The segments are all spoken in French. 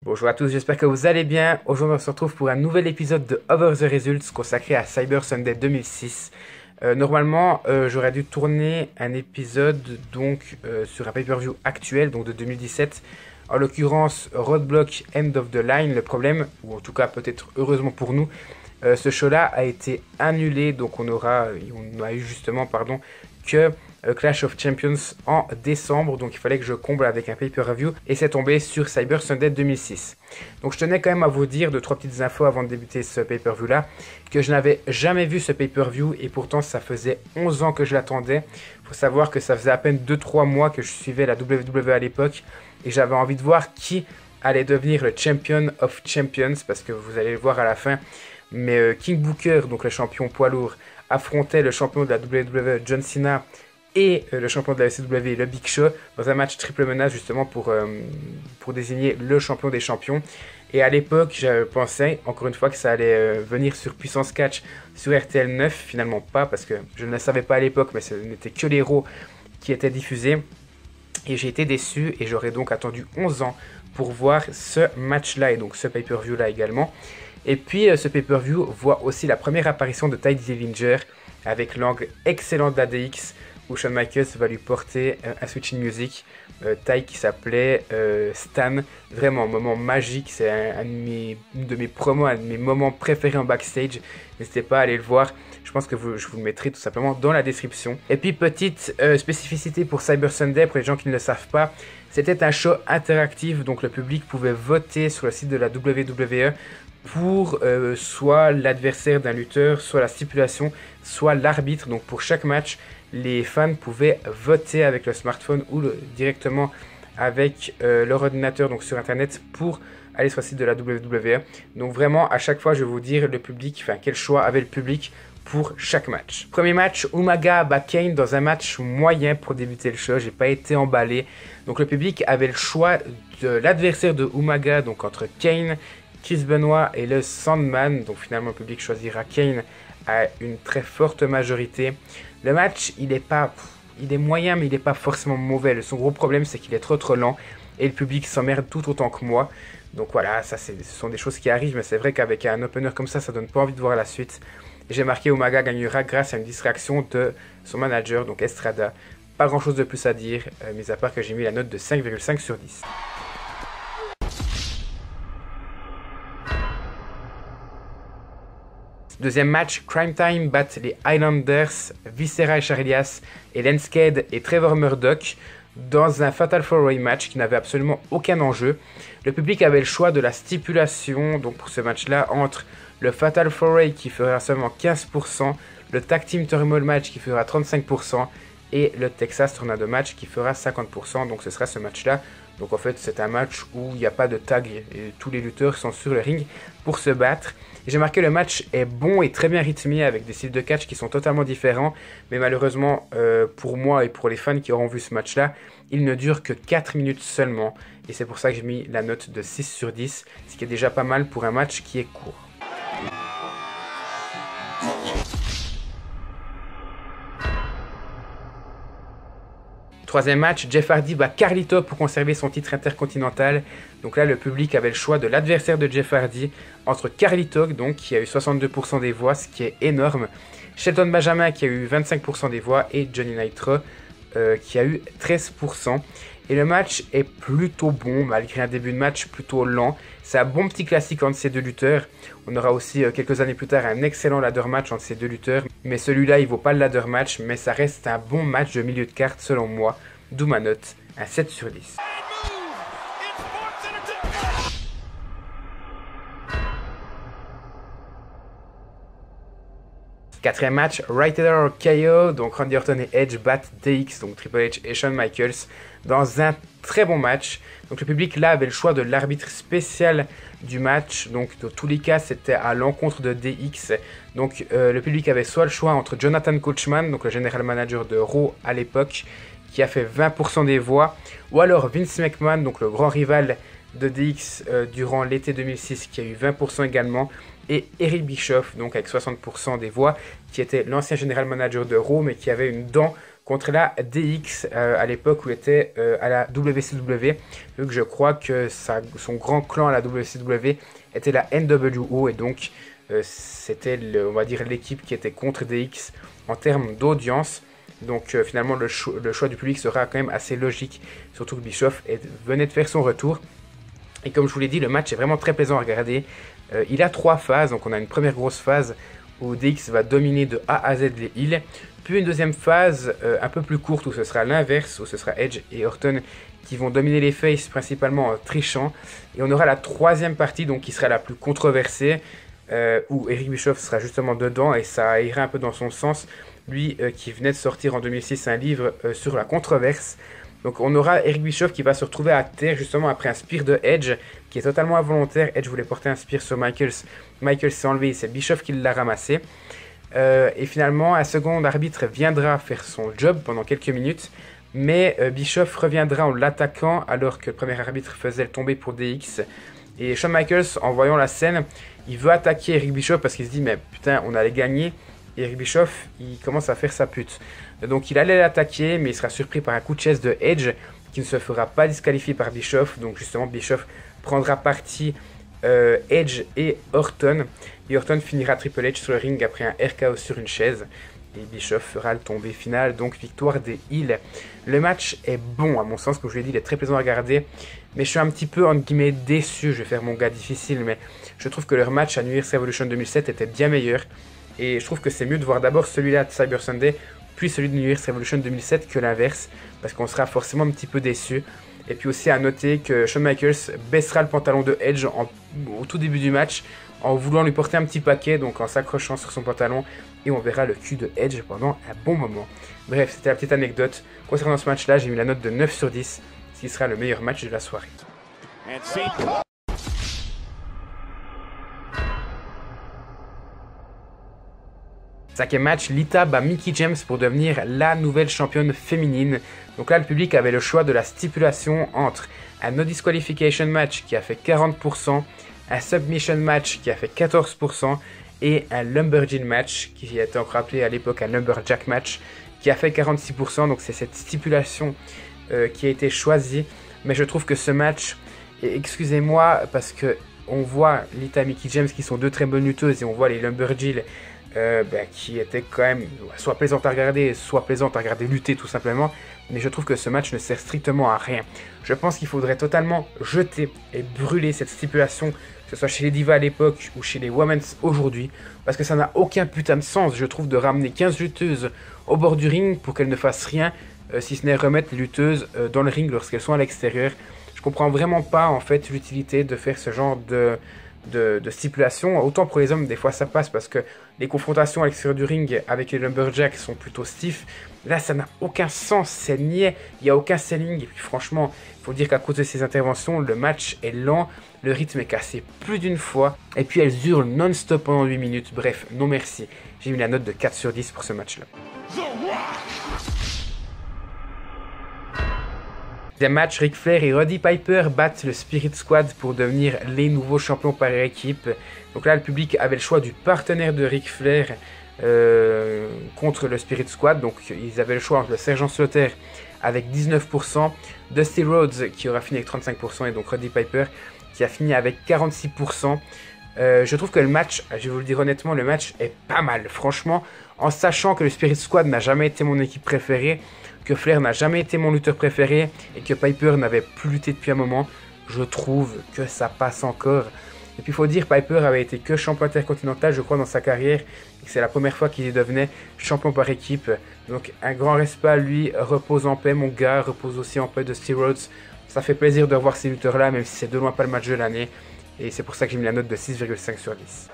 Bonjour à tous, j'espère que vous allez bien. Aujourd'hui on se retrouve pour un nouvel épisode de Over the Results consacré à Cyber Sunday 2006. Normalement j'aurais dû tourner un épisode sur un pay-per-view actuel, donc de 2017. En l'occurrence Roadblock End of the Line. Le problème, ou en tout cas peut-être heureusement pour nous, ce show-là a été annulé. Donc on a eu justement que Clash of Champions en décembre, donc il fallait que je comble avec un pay-per-view et c'est tombé sur Cyber Sunday 2006. Donc je tenais quand même à vous dire 2-3 petites infos avant de débuter ce pay-per-view là, que je n'avais jamais vu ce pay-per-view et pourtant ça faisait 11 ans que je l'attendais. Il faut savoir que ça faisait à peine 2-3 mois que je suivais la WWE à l'époque et j'avais envie de voir qui allait devenir le Champion of Champions, parce que vous allez le voir à la fin, mais King Booker, donc le champion poids lourd, affrontait le champion de la WWE John Cena et le champion de la WCW, le Big Show, dans un match triple menace justement pour désigner le champion des champions. Et à l'époque, je pensais encore une fois que ça allait venir sur Puissance Catch sur RTL 9, finalement pas, parce que je ne le savais pas à l'époque, mais ce n'était que les Raw qui étaient diffusés. Et j'ai été déçu et j'aurais donc attendu 11 ans pour voir ce match-là et donc ce pay-per-view-là également. Et puis ce pay-per-view voit aussi la première apparition de Tye Dillinger avec l'angle excellent de la DX où Shawn Michaels va lui porter un switching music. Tye qui s'appelait Stan. Vraiment un moment magique, c'est une de mes promos, un de mes moments préférés en backstage. N'hésitez pas à aller le voir. Je pense que je vous le mettrai tout simplement dans la description. Et puis petite spécificité pour Cyber Sunday, pour les gens qui ne le savent pas, c'était un show interactif, donc le public pouvait voter sur le site de la WWE pour soit l'adversaire d'un lutteur, soit la stipulation, soit l'arbitre. Donc pour chaque match, les fans pouvaient voter avec le smartphone ou directement avec leur ordinateur, donc sur internet, pour aller sur le site de la WWE. Donc vraiment à chaque fois je vais vous dire le public, quel choix avait le public pour chaque match. Premier match, Umaga bat Kane dans un match moyen pour débuter le show. J'ai pas été emballé. Donc le public avait le choix de l'adversaire de Umaga, donc entre Kane, Chris Benoit et le Sandman. Donc finalement le public choisira Kane à une très forte majorité. Le match il est moyen, mais il n'est pas forcément mauvais. Son gros problème c'est qu'il est trop lent et le public s'emmerde tout autant que moi. Donc voilà, ce sont des choses qui arrivent, mais c'est vrai qu'avec un opener comme ça donne pas envie de voir la suite. J'ai marqué Umaga gagnera grâce à une distraction de son manager, donc Estrada. Pas grand chose de plus à dire, mis à part que j'ai mis la note de 5,5 sur 10. Deuxième match, Crime Time bat les Highlanders, Viscera et Charlias, et Lensked et Trevor Murdoch dans un Fatal 4-Way match qui n'avait absolument aucun enjeu. Le public avait le choix de la stipulation, donc pour ce match-là, entre le Fatal 4-Way qui fera seulement 15%, le Tag Team Turmoil match qui fera 35% et le Texas Tornado match qui fera 50%. Donc ce sera ce match-là. Donc en fait c'est un match où il n'y a pas de tag et tous les lutteurs sont sur le ring pour se battre. J'ai marqué le match est bon et très bien rythmé avec des styles de catch qui sont totalement différents. Mais malheureusement pour moi et pour les fans qui auront vu ce match-là, il ne dure que 4 minutes seulement. Et c'est pour ça que j'ai mis la note de 6 sur 10, ce qui est déjà pas mal pour un match qui est court. Troisième match, Jeff Hardy bat Carlito pour conserver son titre intercontinental. Donc là, le public avait le choix de l'adversaire de Jeff Hardy entre Carlito, donc qui a eu 62% des voix, ce qui est énorme, Shelton Benjamin qui a eu 25% des voix et Johnny Nitro qui a eu 13%. Et le match est plutôt bon, malgré un début de match plutôt lent. C'est un bon petit classique entre ces deux lutteurs. On aura aussi quelques années plus tard un excellent ladder match entre ces deux lutteurs. Mais celui-là, il vaut pas le ladder match, mais ça reste un bon match de milieu de carte selon moi. D'où ma note, un 7 sur 10. Quatrième match, Right Order or KO, donc Randy Orton et Edge battent DX, donc Triple H et Shawn Michaels, dans un très bon match. Donc le public là avait le choix de l'arbitre spécial du match, donc dans tous les cas c'était à l'encontre de DX. Donc le public avait soit le choix entre Jonathan Coachman, donc le general manager de Raw à l'époque, qui a fait 20% des voix, ou alors Vince McMahon, donc le grand rival de DX durant l'été 2006, qui a eu 20% également, et Eric Bischoff, donc avec 60% des voix, qui était l'ancien general manager de Raw, mais qui avait une dent contre la DX à l'époque où il était à la WCW, vu que je crois que son grand clan à la WCW était la NWO, et donc c'était, on va dire, l'équipe qui était contre DX en termes d'audience. Donc finalement le choix du public sera quand même assez logique, surtout que Bischoff venait de faire son retour. Et comme je vous l'ai dit, le match est vraiment très plaisant à regarder. Il a 3 phases, donc on a une première grosse phase où DX va dominer de A à Z les heels. Puis une deuxième phase un peu plus courte où ce sera l'inverse, où ce sera Edge et Orton qui vont dominer les faces principalement en trichant. Et on aura la troisième partie, donc qui sera la plus controversée, où Eric Bischoff sera justement dedans, et ça ira un peu dans son sens. Lui qui venait de sortir en 2006 un livre sur la controverse. Donc on aura Eric Bischoff qui va se retrouver à terre justement après un spear de Edge qui est totalement involontaire. Edge voulait porter un spear sur Michaels. Michaels s'est enlevé, c'est Bischoff qui l'a ramassé. Et finalement un second arbitre viendra faire son job pendant quelques minutes. Mais Bischoff reviendra en l'attaquant alors que le premier arbitre faisait le tomber pour DX. Et Shawn Michaels, en voyant la scène, il veut attaquer Eric Bischoff parce qu'il se dit mais putain on allait gagner. Et Eric Bischoff, il commence à faire sa pute. Donc il allait l'attaquer, mais il sera surpris par un coup de chaise de Edge, qui ne se fera pas disqualifier par Bischoff. Donc justement, Bischoff prendra parti Edge et Orton. Et Orton finira Triple H sur le ring après un RKO sur une chaise. Et Bischoff fera le tombé final, donc victoire des heels. Le match est bon, à mon sens, comme je l'ai dit, il est très plaisant à regarder. Mais je suis un petit peu, entre guillemets, déçu. Je vais faire mon gars difficile, mais je trouve que leur match à New Year's Revolution 2007 était bien meilleur. Et je trouve que c'est mieux de voir d'abord celui-là de Cyber Sunday, puis celui de New Year's Revolution 2007 que l'inverse, parce qu'on sera forcément un petit peu déçu. Et puis aussi à noter que Shawn Michaels baissera le pantalon de Edge au tout début du match, en voulant lui porter un petit paquet, donc en s'accrochant sur son pantalon, et on verra le cul de Edge pendant un bon moment. Bref, c'était la petite anecdote. Concernant ce match-là, j'ai mis la note de 9 sur 10, ce qui sera le meilleur match de la soirée. Cinquième match, Lita bat Mickie James pour devenir la nouvelle championne féminine. Donc là, le public avait le choix de la stipulation entre un no disqualification match qui a fait 40%, un submission match qui a fait 14% et un lumberjill match qui était encore appelé à l'époque un lumberjack match qui a fait 46%. Donc c'est cette stipulation qui a été choisie. Mais je trouve que ce match, et excusez-moi parce que on voit Lita et Mickie James qui sont deux très bonnes lutteuses et on voit les lumberjill qui était quand même soit plaisante à regarder, soit plaisante à regarder lutter tout simplement. Mais je trouve que ce match ne sert strictement à rien. Je pense qu'il faudrait totalement jeter et brûler cette stipulation, que ce soit chez les divas à l'époque ou chez les women's aujourd'hui, parce que ça n'a aucun putain de sens, je trouve, de ramener 15 lutteuses au bord du ring pour qu'elles ne fassent rien, si ce n'est remettre les lutteuses dans le ring lorsqu'elles sont à l'extérieur. Je comprends vraiment pas en fait l'utilité de faire ce genre de stipulation. Autant pour les hommes, des fois ça passe parce que les confrontations à l'extérieur du ring avec les lumberjacks sont plutôt stiffs. Là, ça n'a aucun sens, c'est niais, il n'y a aucun selling. Et puis franchement, il faut dire qu'à cause de ces interventions, le match est lent, le rythme est cassé plus d'une fois. Et puis elles hurlent non-stop pendant 8 minutes. Bref, non merci. J'ai mis la note de 4 sur 10 pour ce match-là. Deuxième match, Ric Flair et Roddy Piper battent le Spirit Squad pour devenir les nouveaux champions par équipe. Donc là, le public avait le choix du partenaire de Ric Flair contre le Spirit Squad. Donc ils avaient le choix entre le Sergent Slaughter avec 19%, Dusty Rhodes qui aura fini avec 35% et donc Roddy Piper qui a fini avec 46%. Je trouve que le match, je vais vous le dire honnêtement, le match est pas mal. Franchement, en sachant que le Spirit Squad n'a jamais été mon équipe préférée, que Flair n'a jamais été mon lutteur préféré et que Piper n'avait plus lutté depuis un moment, je trouve que ça passe encore. Et puis il faut dire, Piper avait été que champion intercontinental, je crois, dans sa carrière, et que c'est la première fois qu'il devenait champion par équipe. Donc un grand respect à lui, repose en paix mon gars, repose aussi en paix Dusty Rhodes. Ça fait plaisir de revoir ces lutteurs-là, même si c'est de loin pas le match de l'année. Et c'est pour ça que j'ai mis la note de 6,5 sur 10.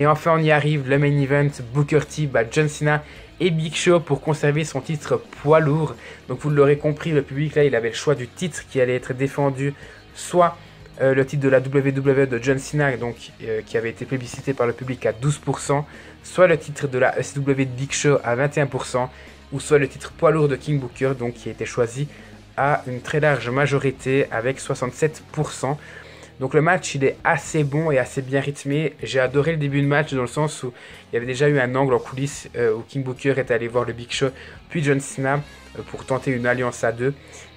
Et enfin on y arrive, le main event, Booker T bat John Cena et Big Show pour conserver son titre poids lourd. Donc vous l'aurez compris, le public là il avait le choix du titre qui allait être défendu, soit le titre de la WWE de John Cena donc, qui avait été plébiscité par le public à 12%, soit le titre de la ECW de Big Show à 21%, ou soit le titre poids lourd de King Booker donc qui a été choisi à une très large majorité avec 67%. Donc le match, il est assez bon et assez bien rythmé. J'ai adoré le début de match dans le sens où il y avait déjà eu un angle en coulisses où King Booker est allé voir le Big Show, puis John Cena pour tenter une alliance à deux.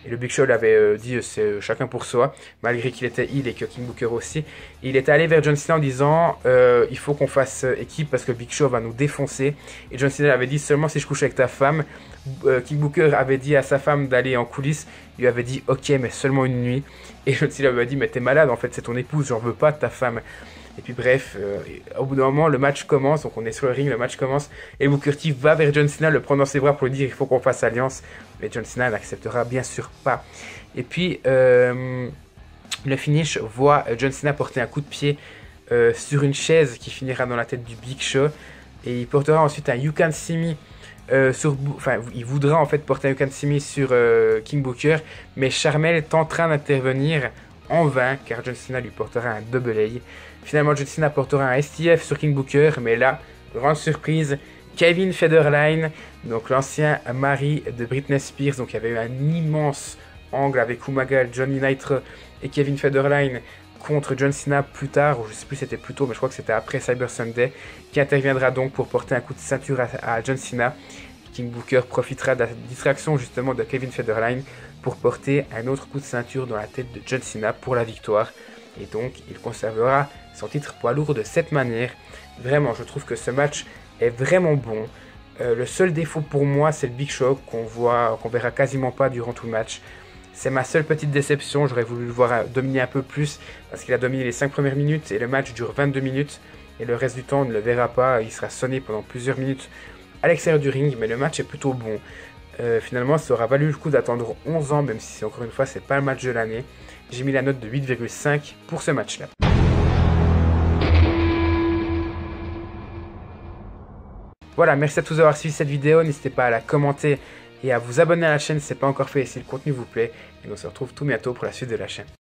Et le Big Show l'avait dit c'est chacun pour soi, malgré qu'il était heel et que King Booker aussi. Et il est allé vers John Cena en disant il faut qu'on fasse équipe parce que le Big Show va nous défoncer. Et John Cena avait dit seulement si je couche avec ta femme. King Booker avait dit à sa femme d'aller en coulisses. Il lui avait dit ok mais seulement une nuit. Et John Cena lui a dit mais t'es malade en fait, c'est ton épouse, j'en veux pas de ta femme. Et puis bref, au bout d'un moment, le match commence, donc on est sur le ring, le match commence, et Booker T va vers John Cena, le prendre dans ses bras pour lui dire il faut qu'on fasse alliance, mais John Cena n'acceptera bien sûr pas. Et puis, le finish voit John Cena porter un coup de pied sur une chaise qui finira dans la tête du Big Show, et il portera ensuite un You Can See Me il voudra en fait porter un You Can See Me sur King Booker, mais Sharmell tentera d'intervenir en vain, car John Cena lui portera un double A. Finalement, John Cena portera un STF sur King Booker, mais là, grande surprise, Kevin Federline, donc l'ancien mari de Britney Spears, donc il y avait eu un immense angle avec Umaga, Johnny Nitro et Kevin Federline contre John Cena plus tard, ou je sais plus c'était plus tôt, mais je crois que c'était après Cyber Sunday, qui interviendra donc pour porter un coup de ceinture à John Cena. King Booker profitera de la distraction justement de Kevin Federline pour porter un autre coup de ceinture dans la tête de John Cena pour la victoire. Et donc, il conservera son titre poids lourd de cette manière. Vraiment, je trouve que ce match est vraiment bon. Le seul défaut pour moi, c'est le Big Show qu'on verra quasiment pas durant tout le match. C'est ma seule petite déception. J'aurais voulu le voir dominer un peu plus parce qu'il a dominé les 5 premières minutes et le match dure 22 minutes. Et le reste du temps, on ne le verra pas. Il sera sonné pendant plusieurs minutes à l'extérieur du ring, mais le match est plutôt bon. Finalement, ça aura valu le coup d'attendre 11 ans, même si encore une fois, c'est pas le match de l'année. J'ai mis la note de 8,5 pour ce match-là. Voilà, merci à tous d'avoir suivi cette vidéo. N'hésitez pas à la commenter et à vous abonner à la chaîne si ce n'est pas encore fait et si le contenu vous plaît. Et on se retrouve tout bientôt pour la suite de la chaîne.